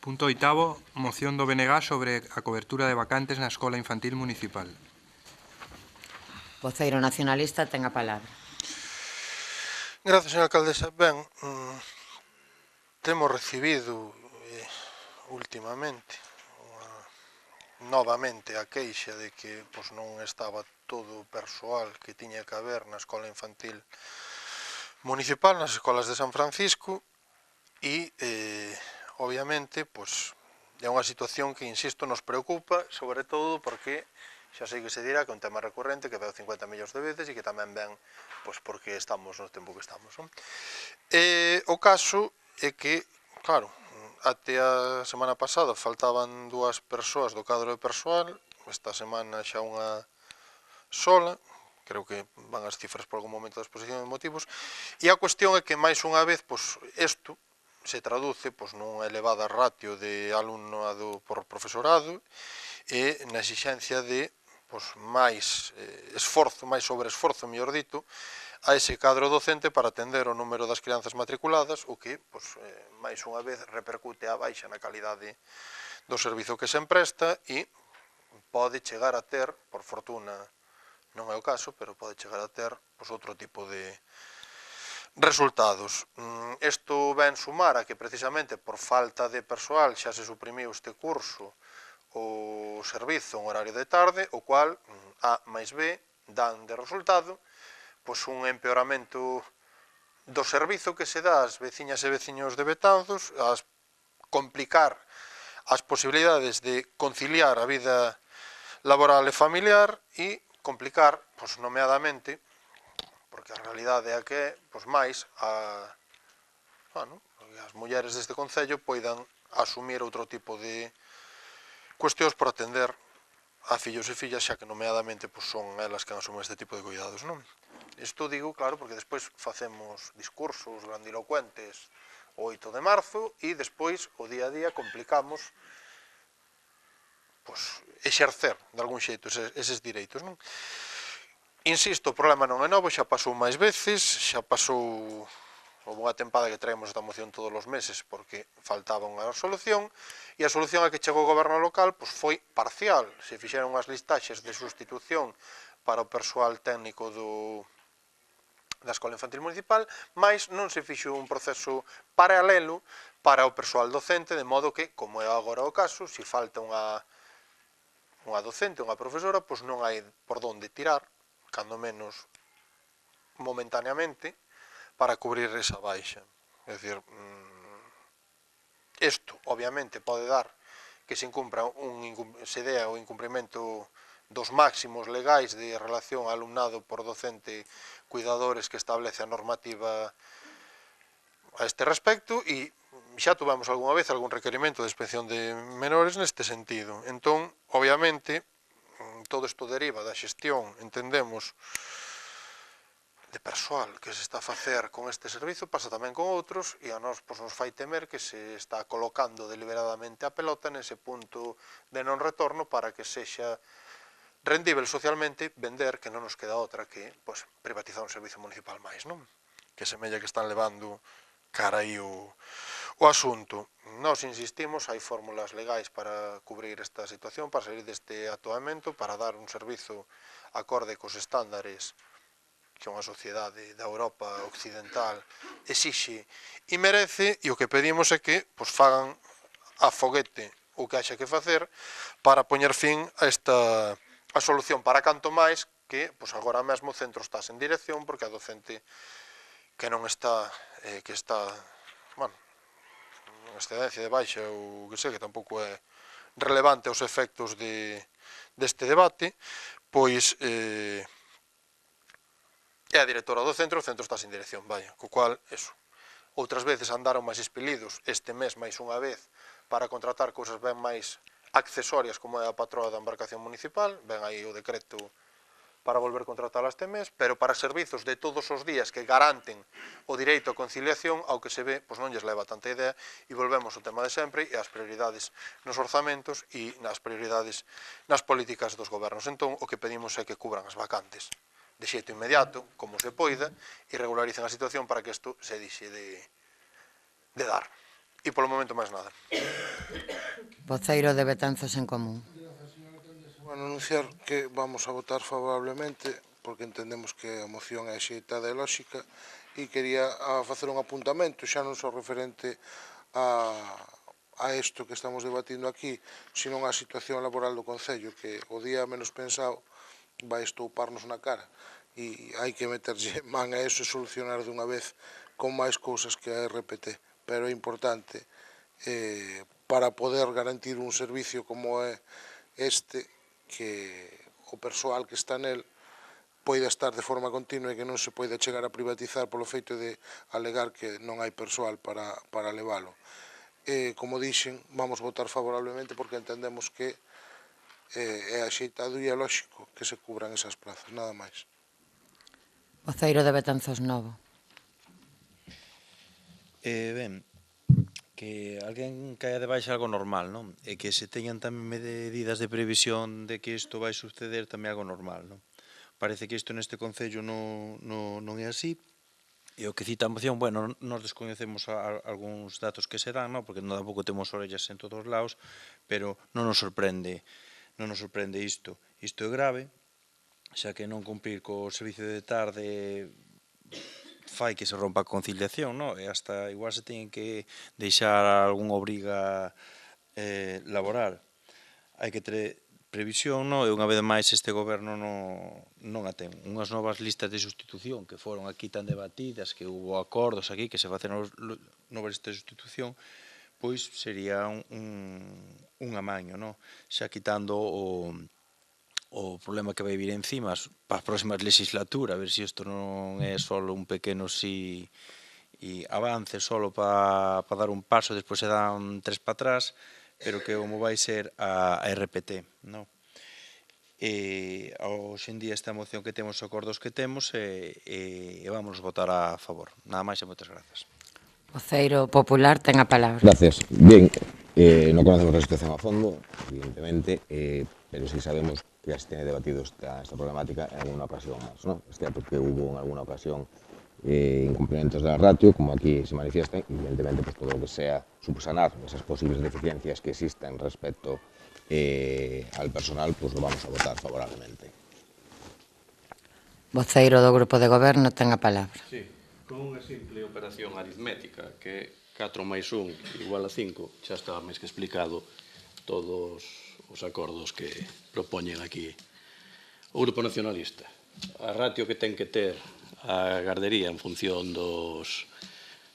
Punto oitavo, moción do BNG sobre a cobertura de vacantes na Escola Infantil Municipal. Voceiro nacionalista ten a palabra. Grazas, señora alcaldesa. Ben, temos recibido últimamente novamente a queixa de que non estaba todo o persoal que tiña que haber na Escola Infantil Municipal, nas escolas de San Francisco, e obviamente é unha situación que, insisto, nos preocupa, sobre todo porque xa sei que se dirá que é un tema recurrente, que veo 50 millóns de veces e que tamén ven porque estamos no tempo que estamos. O caso é que, claro, até a semana pasada faltaban 2 persoas do cadro de persoal, esta semana xa unha sola, creo que van as cifras por algún momento da exposición de motivos, e a cuestión é que máis unha vez isto se traduce nunha elevada ratio de alumnado por profesorado e na exixencia de máis esforzo, máis sobreesforzo, mellor dito, a ese cadro docente para atender o número das crianzas matriculadas, o que, máis unha vez, repercute a baixa na calidade do servizo que se empresta e pode chegar a ter, por fortuna non é o caso, pero pode chegar a ter outro tipo de resultados. Isto ven sumar a que precisamente por falta de persoal xa se suprimiu este curso o servizo en horario de tarde, o cual A máis B dan de resultado un empeoramento do servizo que se dá ás veciñas e veciños de Betanzos, a complicar as posibilidades de conciliar a vida laboral e familiar e complicar, nomeadamente, porque a realidade é que máis as mulleres deste concello poidan asumir outro tipo de cuestións por atender a fillos e fillas, xa que nomeadamente son elas que asumen este tipo de cuidados, non? Isto digo, claro, porque despois facemos discursos grandilocuentes o 8 de marzo e despois, o día a día, complicamos exercer, de algún xeito, eses direitos, non? Insisto, o problema non é novo, xa pasou máis veces, xa pasou unha tempada que traemos esta moción todos os meses porque faltaba unha solución, e a solución a que chegou o goberno local foi parcial. Se fixeron as listaxes de sustitución para o persoal técnico da Escola Infantil Municipal, mas non se fixo un proceso paralelo para o persoal docente, de modo que, como é agora o caso, se falta unha docente, unha profesora, non hai por onde tirar, cando menos momentaneamente, para cubrir esa baixa. É dicir, isto, obviamente, pode dar que se dea o incumprimento dos máximos legais de relación alumnado por docente cuidadores que establece a normativa a este respecto, e xa tuvemos algunha vez algún requerimento de inspección de menores neste sentido. Entón, obviamente, todo isto deriva da xestión, entendemos, de persoal que se está a facer con este servizo, pasa tamén con outros, e a nós nos fai temer que se está colocando deliberadamente a pelota nese punto de non retorno para que sexa rendível socialmente vender, que non nos queda outra que privatizar un servizo municipal máis, non? Que semella que están levando cara aí o asunto. Nós insistimos, hai fórmulas legais para cubrir esta situación, para salir deste atoamento, para dar un servizo acorde cos estándares que unha sociedade da Europa occidental exixe e merece, e o que pedimos é que fagan a foguete o que haxa que facer para poñer fin a esta solución, para canto máis que agora mesmo o centro está sen dirección porque a docente que non está, que está, en excedencia de baixa ou que sei, que tampouco é relevante aos efectos deste debate, é a directora do centro, o centro está sin dirección, co cual, outras veces andaron máis expelidos, este mes máis unha vez, para contratar cousas ben máis accesorias como é a patroa da embarcación municipal, ben aí o decreto para volver a contratala este mes, pero para servizos de todos os días que garanten o direito á conciliación, ao que se ve, non lles leva tanta idea, e volvemos ao tema de sempre, e as prioridades nos orzamentos e nas prioridades nas políticas dos gobernos. Entón, o que pedimos é que cubran as vacantes de xeito inmediato, como se poida, e regularicen a situación para que isto se dixe de dar. E polo momento máis nada. Voceiro de Betanzos en Común. Bueno, anunciar que vamos a votar favorablemente porque entendemos que a moción é axeitada e lóxica e quería facer un apuntamento xa non só referente a isto que estamos debatindo aquí, sino a situación laboral do Concello, que o día menos pensado vai estouparnos na cara e hai que meterlle man a eso e solucionar dunha vez con máis cousas que a RPT, pero é importante para poder garantir un servicio como é este, que o persoal que está nel poida estar de forma continua e que non se poida chegar a privatizar polo feito de alegar que non hai persoal para leválo. Como dixen, vamos votar favorablemente porque entendemos que é axeitado e é lóxico que se cubran esas plazas, nada máis. Voceiro de Betanzos Novo. Ben, que alguén caia de baixa algo normal, non? E que se teñan tamén medidas de previsión de que isto vai suceder tamén algo normal, non? Parece que isto neste Concello non é así, e o que cita a moción, bueno, nos descoñecemos algúns datos que se dan, non? Porque tampouco temos orellas en todos os lados, pero non nos sorprende isto. Isto é grave, xa que non cumprir co servicio de tarde fai que se rompa a conciliación, non? E hasta igual se teñen que deixar algunha obriga laboral. Hai que ter previsión, non? E unha vez máis este goberno non a ten. Unhas novas listas de sustitución que foron aquí tan debatidas, que hubo acordos aquí, que se facen novas listas de sustitución, pois sería un amaño, non? Xa quitando o problema que vai vir encima para as próximas legislaturas, a ver se isto non é só un pequeno avance só para dar un paso, despois se dan tres para atrás, pero que como vai ser a RPT, non? E hoxe en día esta moción que temos, os acordos que temos, e vamos votar a favor. Nada máis e moitas grazas. Voceiro Popular ten a palabra. Gracias. Bien, non conocemos a situación a fondo, evidentemente, pero sí sabemos que ya se tiene debatido esta problemática en alguna ocasión más, ¿no? Es cierto que hubo en alguna ocasión incumplimientos de la ratio, como aquí se manifiestan, y evidentemente pues, todo lo que sea subsanar esas posibles deficiencias que existen respecto al personal, pues lo vamos a votar favorablemente. Voceiro do Grupo de Goberno ten a palabra. Sí, con unha simple operación aritmética, que 4 máis 1 igual a 5, xa estaba máis que explicado todos os acordos que propoñen aquí o Grupo Nacionalista. A ratio que ten que ter a gardería en función dos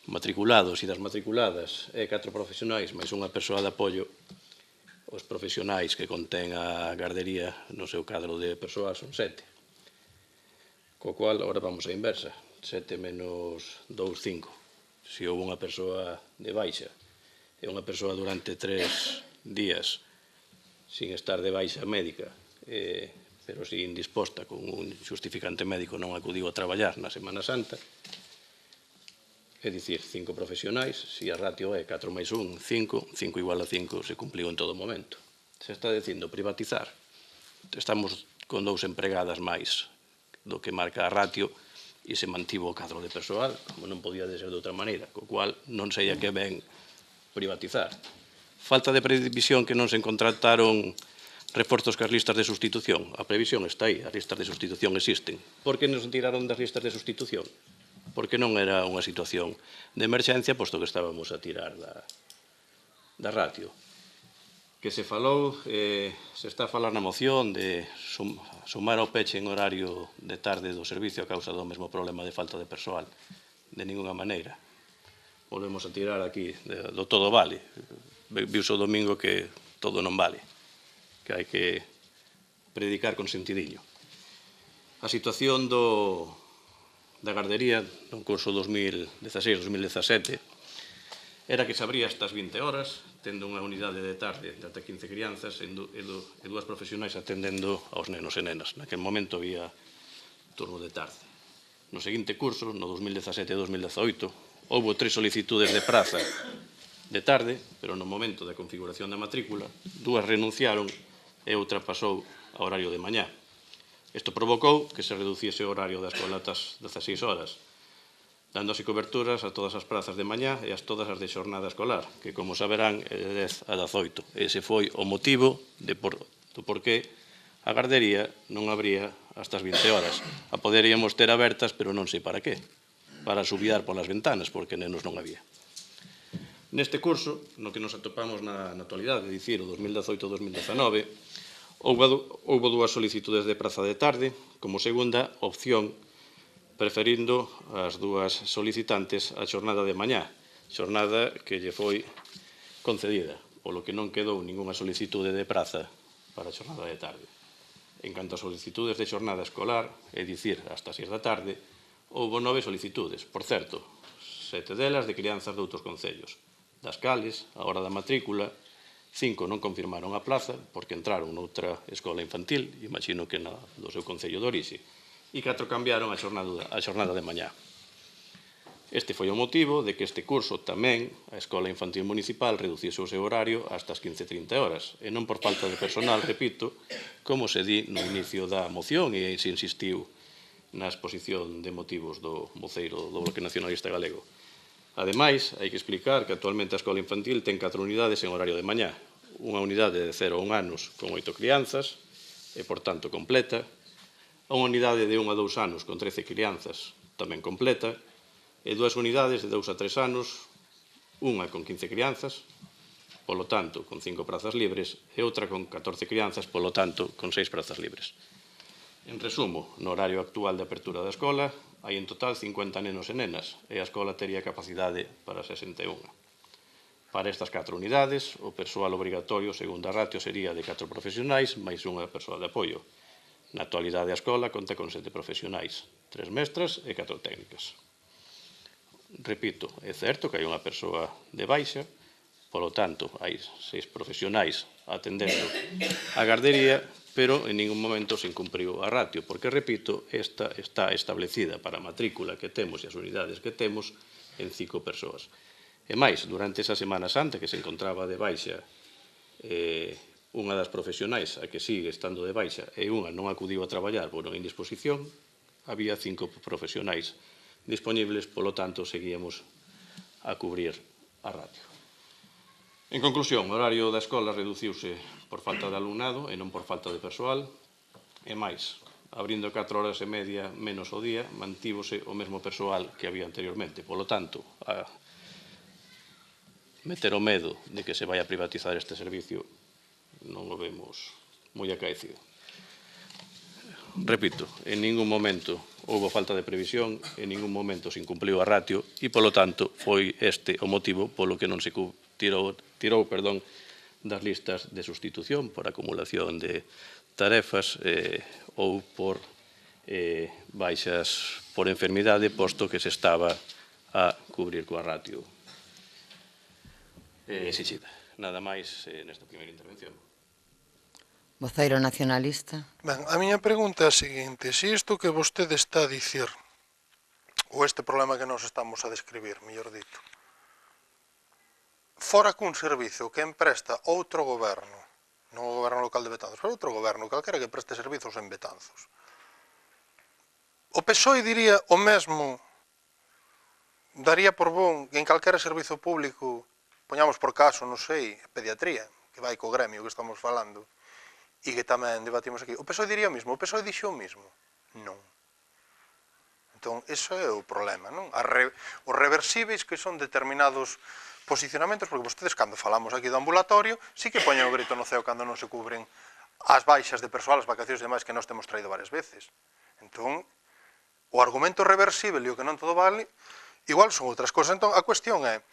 matriculados e das matriculadas é 4 profesionais máis unha persoa de apoio. Os profesionais que contén a gardería no seu cadro de persoas son 7. Co cual, agora vamos a inversa. 7 menos 2, 5. Se houve unha persoa de baixa e unha persoa durante 3 días sin estar de baixa médica, pero si indisposta con un justificante médico non acudiu a traballar na Semana Santa, é dicir, 5 profesionais, se a ratio é 4 máis 1, 5, 5 igual a 5 se cumpliu en todo momento. Se está dicindo privatizar, estamos con 2 empregadas máis do que marca a ratio e se mantivo o cadro de persoal, como non podía de ser de outra maneira, co cual non sei a que ven privatizar. Falta de previsión que non se contrataron reforzos que as listas de sustitución. A previsión está aí, as listas de sustitución existen. Por que non se tiraron das listas de sustitución? Porque non era unha situación de emerxencia, posto que estábamos a tirar da ratio. Que se falou, se está a falar na moción de sumar ao peche en horario de tarde do servicio a causa do mesmo problema de falta de persoal. De ninguna maneira. Volvemos a tirar aquí do todo vale. Viuse o domingo que todo non vale, que hai que predicar con sentidillo. A situación da gardería no curso 2016-2017 era que se abría estas 20 horas, tendo unha unidade de tarde de ata 15 crianzas e 2 profesionais atendendo aos nenos e nenas. Naquel momento había turno de tarde. No seguinte curso, no 2017-2018, houve 3 solicitudes de praza de tarde, pero no momento da configuración da matrícula, 2 renunciaron e outra pasou a horario de mañá. Isto provocou que se reduciese o horario das escola ás 16 horas. dando así coberturas a todas as prazas de mañá e a todas as de xornada escolar, que, como saberán, é de 10 a 18. Ese foi o motivo do porqué a gardería non abría hasta as 20 horas. A poderíamos ter abertas, pero non sei para qué. Para subiar polas ventanas, porque nenos non había. Neste curso, no que nos atopamos na actualidade, é dicir, o 2018-2019, houbo dúas solicitudes de praza de tarde, como segunda opción, preferindo as dúas solicitantes a xornada de mañá, xornada que lle foi concedida, polo que non quedou ningunha solicitude de praza para a xornada de tarde. En canto a solicitudes de xornada escolar, é dicir, hasta 6 da tarde, houbo 9 solicitudes, por certo, 7 delas de crianzas de outros concellos, das cales, a hora da matrícula, 5 non confirmaron a plaza porque entraron noutra escola infantil, imagino que do seu concello de orixe, e 4 cambiaron a xornada de mañá. Este foi o motivo de que este curso tamén a Escola Infantil Municipal reduciese o seu horario hasta as 15:30 horas, e non por falta de personal, repito, como se di no inicio da moción e se insistiu na exposición de motivos do voceiro do Bloque Nacionalista Galego. Ademais, hai que explicar que actualmente a Escola Infantil ten 4 unidades en horario de mañá, unha unidade de 0 a 1 anos con 8 crianzas, e por tanto completa, unha unidade de 1 a 2 anos con 13 crianzas, tamén completa, e 2 unidades de 2 a 3 anos, unha con 15 crianzas, polo tanto, con 5 prazas libres, e outra con 14 crianzas, polo tanto, con 6 prazas libres. En resumo, no horario actual de apertura da escola, hai en total 50 nenos e nenas, e a escola tería capacidade para 61. Para estas 4 unidades, o persoal obrigatorio, segundo a ratio, sería de 4 profesionais máis unha persoa de apoio. Na actualidade a escola conta con 7 profesionais, 3 mestras e 4 técnicas. Repito, é certo que hai unha persoa de baixa, polo tanto, hai 6 profesionais atendendo a gardería, pero en ningún momento se incumpriu a ratio, porque, repito, esta está establecida para a matrícula que temos e as unidades que temos en 5 persoas. E máis, durante esa Semana Santa que se encontraba de baixa unha das profesionais a que sigue estando de baixa e unha non acudiu a traballar por unha indisposición, había 5 profesionais disponibles, polo tanto, seguíamos a cubrir a ratio. En conclusión, o horario da escola reduciuse por falta de alumnado e non por falta de persoal, e máis, abrindo 4 horas e media menos ao día, mantívose o mesmo persoal que había anteriormente. Polo tanto, a meter o medo de que se vai a privatizar este servicio non o vemos moi acaecido. Repito, en ningún momento houve falta de previsión, en ningún momento se incumpliu a ratio e, polo tanto, foi este o motivo polo que non se tirou das listas de sustitución por acumulación de tarefas ou por baixas por enfermidade, posto que se estaba a cubrir coa ratio exixida. Nada máis nesta primeira intervención. Voceiro nacionalista. Ben, a miña pregunta é a seguinte: se isto que vostede está a dicir, ou este problema que nos estamos a describir, mellor dito, fora cun servizo que empresta outro goberno, non o goberno local de Betanzos, pero outro goberno, calquera que preste servizos en Betanzos, o PSOE diría o mesmo, daría por bon en calquera servizo público, poñamos por caso, non sei, pediatría, que vai co gremio que estamos falando, e que tamén debatimos aquí, o PSOE diría o mesmo, o PSOE dixo o mesmo? Non. Entón, iso é o problema, non? Os reversibles que son determinados posicionamentos, porque vostedes, cando falamos aquí do ambulatorio, sí que poñen o grito no ceo cando non se cubren as baixas de persoal, as vacacións e demais que nós temos traído varias veces. Entón, o argumento reversible e o que non todo vale, igual son outras cosas. Entón, a cuestión é,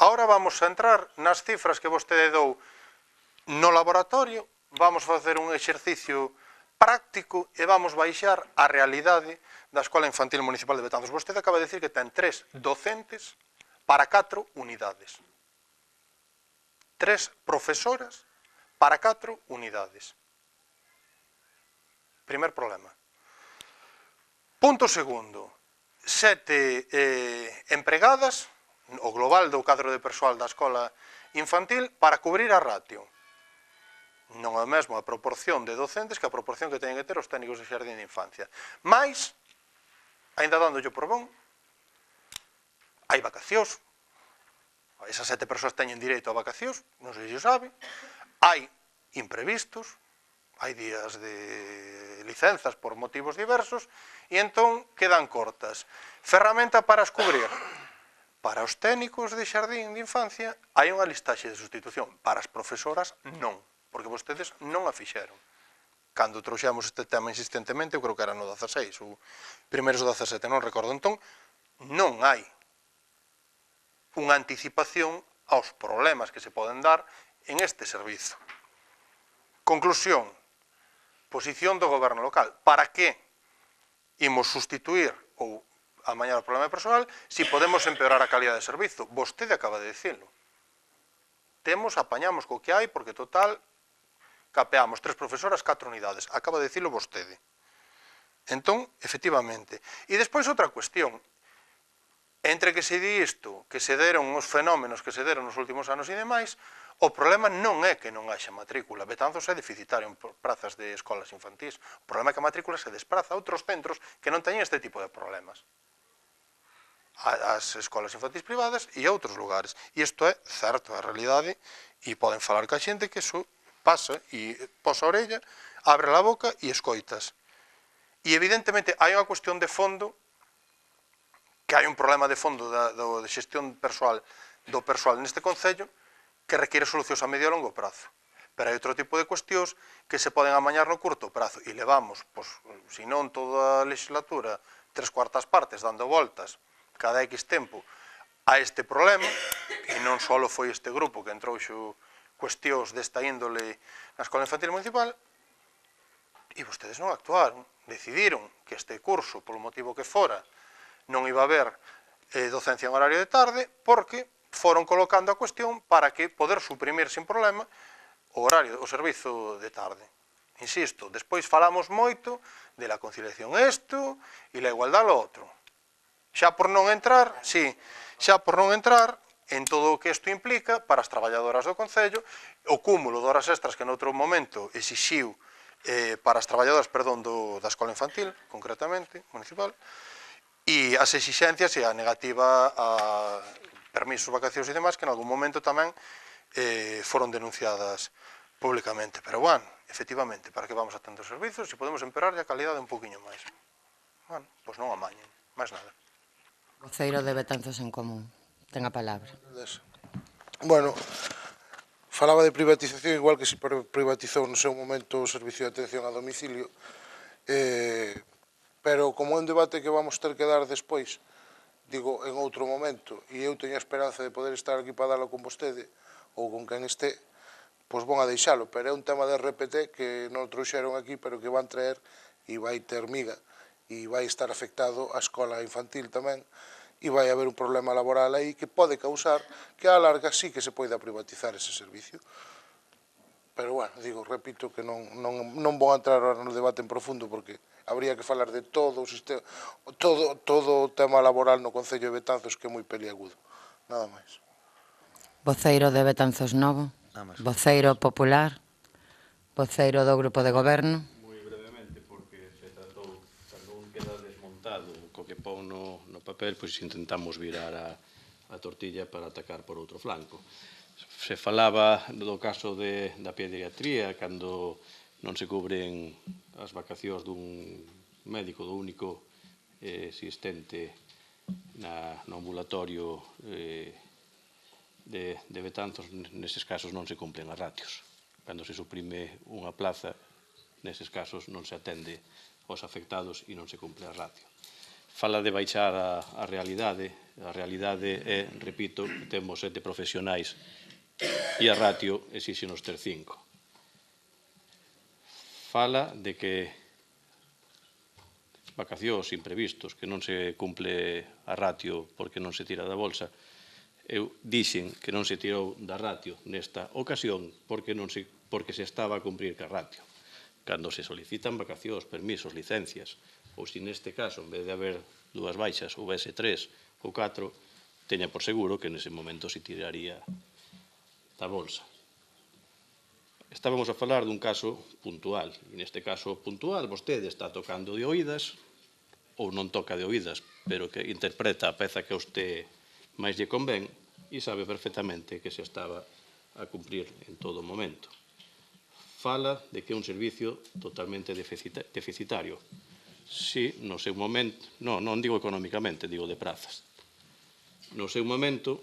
agora vamos a entrar nas cifras que vostede dou no laboratorio, vamos facer un exercicio práctico e vamos baixar a realidade da Escola Infantil Municipal de Betanzos. Vostede acaba de decir que ten 3 docentes para 4 unidades. 3 profesoras para 4 unidades. Primer problema. Punto segundo. 7 empregadas, o global do cadro de persoal da Escola Infantil, para cubrir a ratio. Non é mesmo a proporción de docentes que a proporción que teñen que ter os técnicos de xardín de infancia. Mais Ainda dándolle por bon, hai vacacións, esas 7 persoas teñen direito a vacacións, non sei se o sabe, hai imprevistos, hai días de licenzas por motivos diversos, e entón quedan cortas. Ferramenta para as cubrir. Para os técnicos de xardín de infancia hai unha listaxe de sustitución. Para as profesoras, non, porque vostedes non a fixeron. Cando trouxemos este tema insistentemente, eu creo que era no 16, ou primeiros do 17, non recordo. Entón, non hai unha anticipación aos problemas que se poden dar en este servizo. Conclusión, posición do goberno local. Para que imos sustituir ou amañar o problema personal se podemos empeorar a calidad de servizo? Vostede acaba de dicirlo. Apañamos co que hai, porque total, capeamos 3 profesoras, 4 unidades. Acaba de dicirlo vostede. Entón, efectivamente. E despois outra cuestión. Entre que se di isto, que se deron os fenómenos que se deron nos últimos anos e demais, o problema non é que non haxa matrícula. Betanzos é deficitario en prazas de escolas infantís. O problema é que a matrícula se despraza a outros centros que non teñen este tipo de problemas. As escolas infantís privadas e a outros lugares. E isto é certo, a realidade, e poden falar ca xente que iso pasa e posa a orella, abre a boca e escoitas. E evidentemente hai unha cuestión de fondo, que hai un problema de fondo de xestión do persoal neste concello, que requiere solucións a medio e longo prazo. Pero hai outro tipo de cuestións que se poden amañar no curto prazo. E levamos, se non toda a legislatura, 3/4 partes dando voltas cada X tempo a este problema, e non só foi este grupo que entrouxo cuestións desta índole na Escola Infantil Municipal, e vostedes non actuaron. Decidiron que este curso, polo motivo que fora, non iba a haber docencia en horario de tarde, porque foron colocando a cuestión para que poder suprimir sin problema o servizo de tarde. Insisto, despois falamos moito de la conciliación isto e la igualdad lo outro. Xa por non entrar en todo o que isto implica para as traballadoras do Concello, o cúmulo de horas extras que noutro momento exixiu para as traballadoras, da Escola Infantil, concretamente, municipal, e as exixencias e a negativa a permisos, vacacións e demais, que en algún momento tamén foron denunciadas públicamente. Pero, bueno, efectivamente, para que vamos a tantos servizos, se podemos empeorar a calidade un poquinho máis. Bueno, pois non amañen, máis nada. Voceiro de Betanzos en Común, ten a palabra. Bueno, falaba de privatización, igual que se privatizou no seu momento o servicio de atención a domicilio, pero como é un debate que vamos ter que dar despois, digo, en outro momento, e eu teño a esperanza de poder estar aquí para dalo con vostede, ou con quen este, pois vão a deixalo, pero é un tema de RPT que non trouxeron aquí, pero que van traer e vai ter miga, e vai estar afectado a escola infantil tamén, e vai haber un problema laboral aí que pode causar que a larga sí que se poida privatizar ese servicio. Pero, bueno, digo, repito que non vou entrar ahora no debate en profundo, porque habría que falar de todo o sistema, todo o tema laboral no Concello de Betanzos, que é moi peliagudo. Nada máis. Voceiro de Betanzos Novo, voceiro popular, voceiro do Grupo de Goberno. Moi brevemente, porque se tratou, cando un queda desmontado co que pon no papel, pois intentamos virar a tortilla para atacar por outro flanco. Se falaba do caso da pediatría, cando non se cubren as vacacións dun médico, do único existente no ambulatorio de Betanzos, neses casos non se cumplen as ratios. Cando se suprime unha plaza, neses casos non se atende aos afectados e non se cumple a ratio. Fala de baixar a realidade. A realidade é, repito, que temos 7 profesionais e a ratio exíxenos ter 5. Fala de que vacacións imprevistos, que non se cumple a ratio porque non se tira da bolsa. Eu dixen que non se tirou da ratio nesta ocasión porque se estaba a cumprir ca ratio. Cando se solicitan vacacións, permisos, licencias, ou se neste caso, en vez de haber 2 baixas, houvese 3 ou 4, teña por seguro que nese momento se tiraría da bolsa. Estábamos a falar dun caso puntual, e neste caso puntual vostede está tocando de oídas ou non toca de oídas, pero que interpreta a peza que a usted máis lle convén e sabe perfectamente que se estaba a cumprir en todo momento. Fala de que é un servicio totalmente deficitario. Si, no seu momento, non digo económicamente, digo de prazas. No seu momento,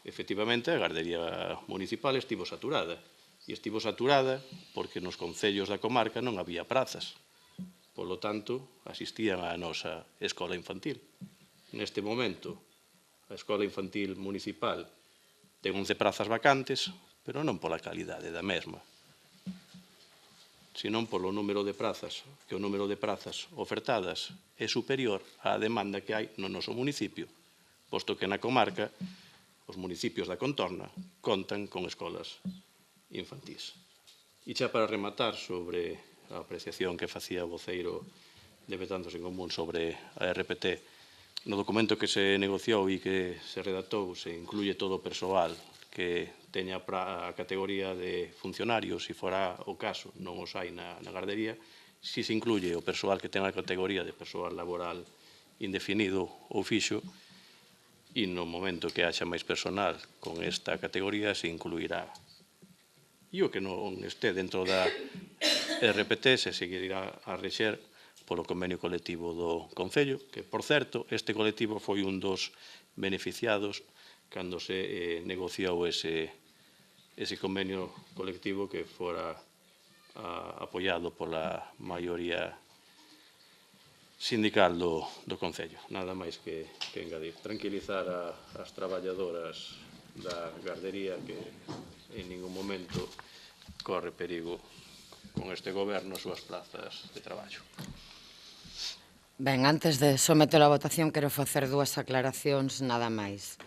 efectivamente, a gardería municipal estivo saturada. E estivo saturada porque nos concellos da comarca non había prazas. Polo tanto, asistían á nosa escola infantil. Neste momento, a escola infantil municipal ten 11 prazas vacantes, pero non pola calidade da mesma, senón polo número de prazas, que o número de prazas ofertadas é superior á demanda que hai no noso municipio, posto que na comarca os municipios da contorna contan con escolas infantís. E xa para rematar sobre a apreciación que facía o voceiro de Betanzos en Común sobre a RPT, no documento que se negociou e que se redactou se incluye todo o persoal que teña a categoría de funcionarios, se fora o caso, non os hai na gardería, si se incluye o persoal que ten a categoría de persoal laboral indefinido ou fixo, e no momento que haxa máis personal con esta categoría se incluirá. E o que non este dentro da RPT se seguirá a rexer polo convenio colectivo do Concello, que, por certo, este colectivo foi un dos beneficiados cando se negociou ese convenio colectivo que fora apoiado pola maioría sindical do Concello. Nada máis que engadir. Tranquilizar as traballadoras da gardería que en ningún momento corre perigo con este goberno as súas plazas de traballo. Ben, antes de someter a votación, quero facer dúas aclaracións nada máis.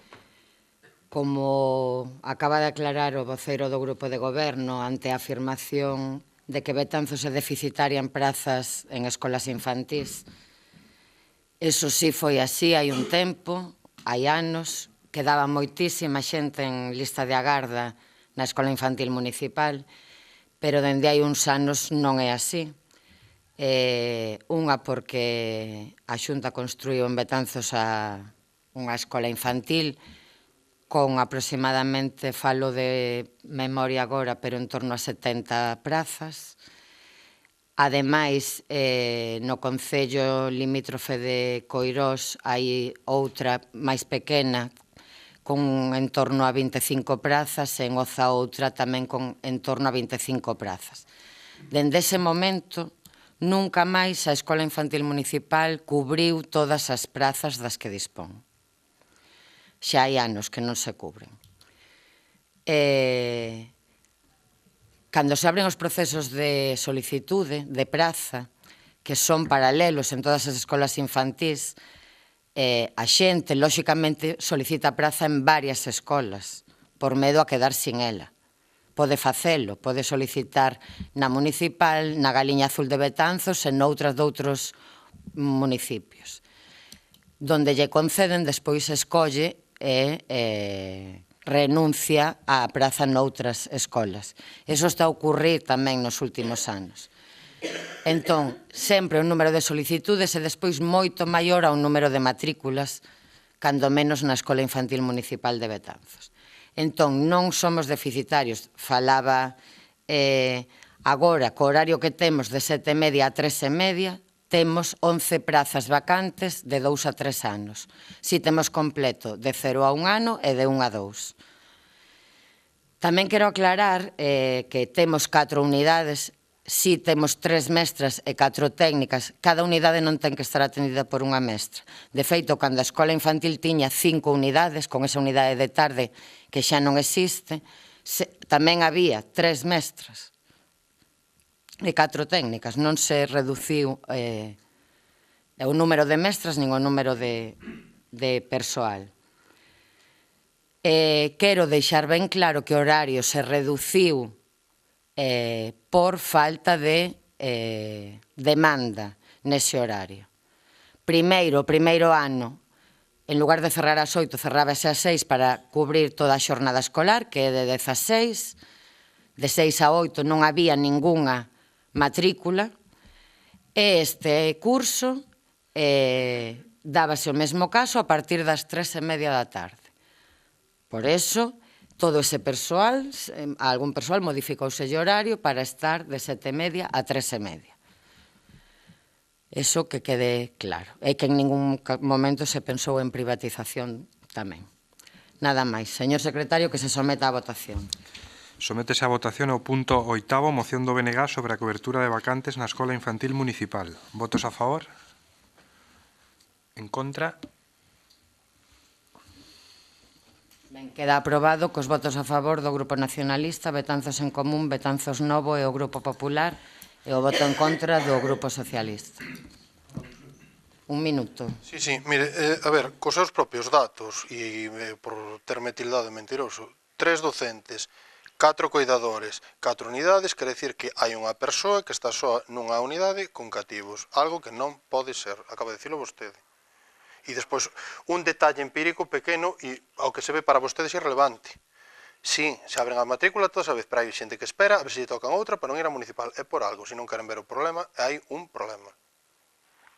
Como acaba de aclarar o voceiro do Grupo de Goberno ante a afirmación de que Betanzos é deficitaria en prazas en escolas infantís, eso sí foi así hai un tempo, hai anos, quedaba moitísima xente en lista de agarda na escola infantil municipal, pero dende hai uns anos non é así. Unha porque a Xunta construiu en Betanzos unha escola infantil con aproximadamente, falo de memoria agora, pero en torno a 70 prazas. Ademais, no concello limítrofe de Coirós hai outra máis pequena con en torno a 25 prazas e en Oza outra tamén con en torno a 25 prazas. Dende ese momento, nunca máis a Escola Infantil Municipal cubriu todas as prazas das que dispón. Xa hai anos que non se cubren. Cando se abren os procesos de solicitude, de praza, que son paralelos en todas as escolas infantís, a xente, lóxicamente, solicita praza en varias escolas, por medo a quedar sin ela. Pode facelo, pode solicitar na municipal, na Galiña Azul de Betanzos e noutras doutros municipios. Donde lle conceden, despois escolle e renuncia á praza noutras escolas. Eso está a ocurrir tamén nos últimos anos. Entón, sempre un número de solicitudes e despois moito maior ao número de matrículas, cando menos na Escola Infantil Municipal de Betanzos. Entón, non somos deficitarios. Falaba agora, co horario que temos de 7:30 a 3:30, temos 11 prazas vacantes de 2 a 3 anos. Si temos completo de 0 a 1 ano e de 1 a 2. Tamén quero aclarar que temos 4 unidades, si temos 3 mestras e 4 técnicas, cada unidade non ten que estar atendida por unha mestra. De feito, cando a escola infantil tiña 5 unidades, con esa unidade de tarde que xa non existe, tamén había 3 mestras e 4 técnicas, non se reduciu o número de mestras nin o número de persoal. Quero deixar ben claro que o horario se reduciu por falta de demanda nese horario. Primeiro, o primeiro ano, en lugar de cerrar ás 8, cerrábase ás 6 para cubrir toda a xornada escolar, que é de 10 a 6. De 6 a 8 non había ningunha matrícula, e este curso dábase o mesmo caso a partir das 3:30 da tarde. Por eso, todo ese persoal, algún persoal modificouse o horario para estar de 7:30 a 3:30. Eso que quede claro. É que en ningún momento se pensou en privatización tamén. Nada máis. Señor secretario, que se someta á votación. Sométese a votación o punto 8º, moción do BNG sobre a cobertura de vacantes na Escola Infantil Municipal. Votos a favor? En contra? Ben, queda aprobado cos votos a favor do Grupo Nacionalista, Betanzos en Común, Betanzos Novo e o Grupo Popular e o voto en contra do Grupo Socialista. Un minuto. Sí, mire, a ver, cos seus propios datos, e por terme tildado de mentiroso, 3 docentes, 4 cuidadores, 4 unidades, quere dicir que hai unha persoa que está só nunha unidade con cativos, algo que non pode ser, acaba de dicilo vostede. E despois, un detalle empírico pequeno e ao que se ve para vostedes irrelevante. Sí, se abren a matrícula toda a vez, pero hai xente que espera a ver se lle tocan outra para non ir á municipal. É por algo, se non queren ver o problema, hai un problema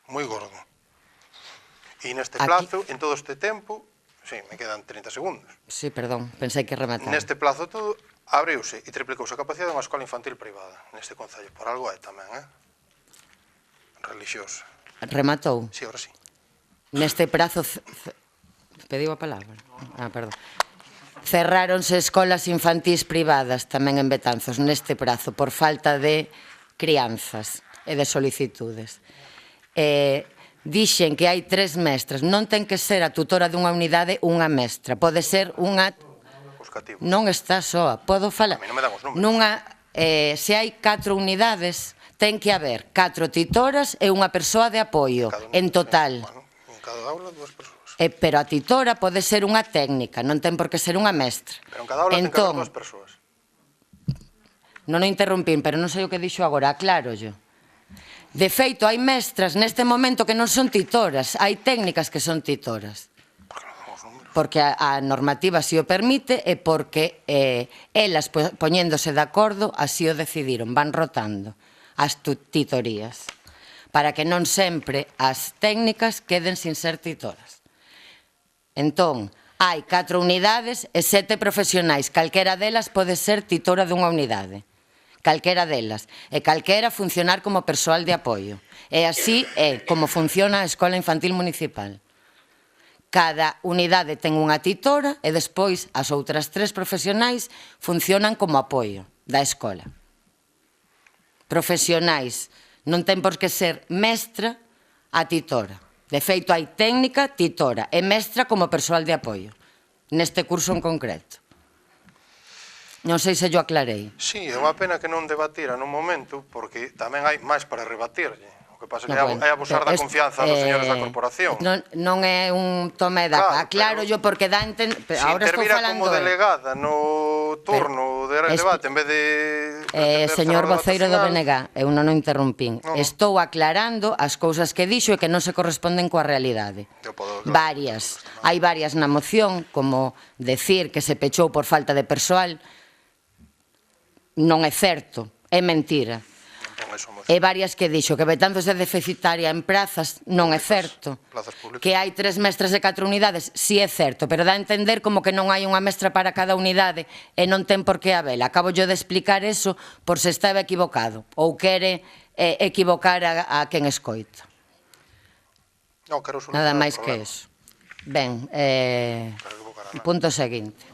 moi gordo. E neste plazo, en todo este tempo, sí, me quedan 30 segundos. Sí, perdón, pensei que remataba. Neste plazo todo, abriuse e triplicouse a capacidade dunha escola infantil privada neste concello. Por algo é tamén, relixiosa. Rematou? Sí, ahora sí. Neste prazo... Pediu a palabra? Perdón. Cerráronse escolas infantís privadas tamén en Betanzos neste prazo por falta de crianzas e de solicitudes. Dixen que hai 3 mestras. Non ten que ser a tutora dunha unidade unha mestra. Pode ser unha... Non está soa. Podo falar? A mí non me dan os números. Se hai 4 unidades, ten que haber 4 titoras e unha persoa de apoio, en total. En cada aula 2 persoas. Pero a titora pode ser unha técnica, non ten por que ser unha mestra. Pero en cada aula ten que haber 2 persoas. Non o interrumpín, pero non sei o que dixo agora, aclaro yo. De feito, hai mestras neste momento que non son titoras, hai técnicas que son titoras. Porque a normativa así o permite e porque elas, poñéndose de acordo, así o decidiron, van rotando as titorías, para que non sempre as técnicas queden sin ser titoras. Entón, hai 4 unidades e 7 profesionais, calquera delas pode ser titora dunha unidade. Calquera delas, e calquera funcionar como persoal de apoio. E así é como funciona a Escola Infantil Municipal. Cada unidade ten unha titora e despois as outras 3 profesionais funcionan como apoio da escola. Profesionais, non ten por que ser mestra a titora. De feito, hai técnica, titora e mestra como persoal de apoio, neste curso en concreto. Non sei se yo aclarei. Sí, é unha pena que non debatira nun momento, porque tamén hai máis para rebatirlle. O que pasa é que é abusar da confianza dos señores da corporación. Non é un tome de... Aclaro yo porque dá... Se intervira como delegada no turno de debate, en vez de... Señor voceiro do BNG, eu non o interrumpín. Estou aclarando as cousas que dixo e que non se corresponden coa realidade. Varias. Hai varias na moción, como decir que se pechou por falta de persoal. Non é certo, é mentira. E varias que dixo que Betanzos é deficitaria en prazas, non é certo. Que hai 3 mestras de 4 unidades, si é certo, pero dá a entender como que non hai unha mestra para cada unidade e non ten por que habela. Acabo yo de explicar eso por se estaba equivocado ou quere equivocar a quen escoita. Nada máis que eso. Ben, punto seguinte.